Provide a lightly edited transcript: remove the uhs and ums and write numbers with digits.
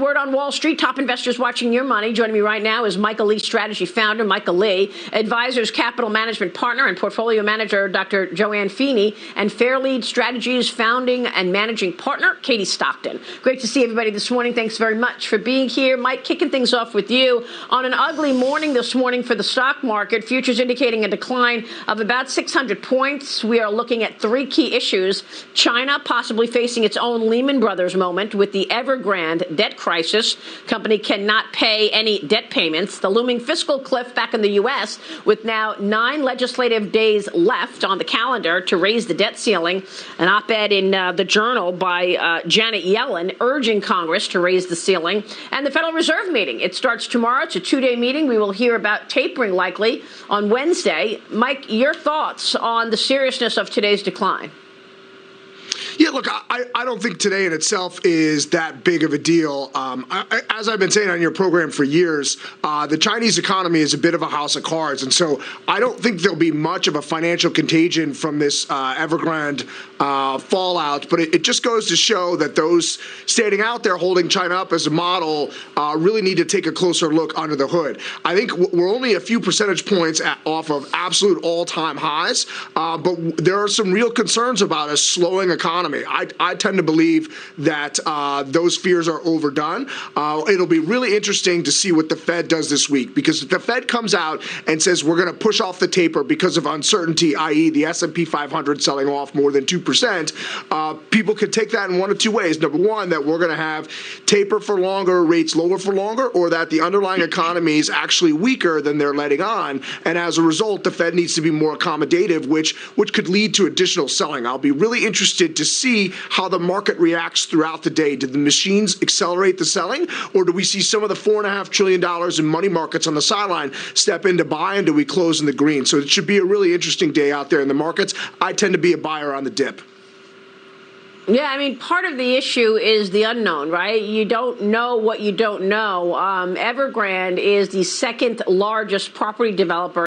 Word on Wall Street, top investors watching your money. Joining me right now is Michael Lee strategy founder, Michael Lee, advisors, capital management partner, and portfolio manager, Dr. Joanne Feeney, and Fairlead Strategies founding and managing partner, Katie Stockton. Great to see everybody this morning. Thanks very much for being here. Mike, kicking things off with you. On an ugly morning this morning for the stock market, futures indicating a decline of about 600 points. We are looking at three key issues. China possibly facing its own Lehman Brothers moment with the Evergrande debt crisis. Company cannot pay any debt payments. The looming fiscal cliff back in the U.S. with now 9 legislative days left on the calendar to raise the debt ceiling. An op-ed in the Journal by Janet Yellen urging Congress to raise the ceiling. And the Federal Reserve meeting. It starts tomorrow. It's a 2-day meeting. We will hear about tapering likely on Wednesday. Mike, your thoughts on the seriousness of today's decline? Yeah, look, I don't think today in itself is that big of a deal. As I've been saying on your program for years, the Chinese economy is a bit of a house of cards. And so I don't think there'll be much of a financial contagion from this Evergrande fallout. But it just goes to show that those standing out there holding China up as a model really need to take a closer look under the hood. I think we're only a few percentage points off of absolute all-time highs. But there are some real concerns about a slowing economy. I tend to believe that those fears are overdone. It'll be really interesting to see what the Fed does this week, because if the Fed comes out and says we're going to push off the taper because of uncertainty, i.e. the S&P 500 selling off more than 2%, people could take that in one of two ways. Number one, that we're going to have taper for longer, rates lower for longer, or that the underlying economy is actually weaker than they're letting on. And as a result, the Fed needs to be more accommodative, which could lead to additional selling. I'll be really interested to see how the market reacts throughout the day. Did the machines accelerate the selling, or do we see some of the $4.5 trillion in money markets on the sideline step in to buy, and do we close in the green? So it should be a really interesting day out there in the markets. I tend to be a buyer on the dip. Yeah, I mean, part of the issue is the unknown, right? You don't know what you don't know. Evergrande is the second largest property developer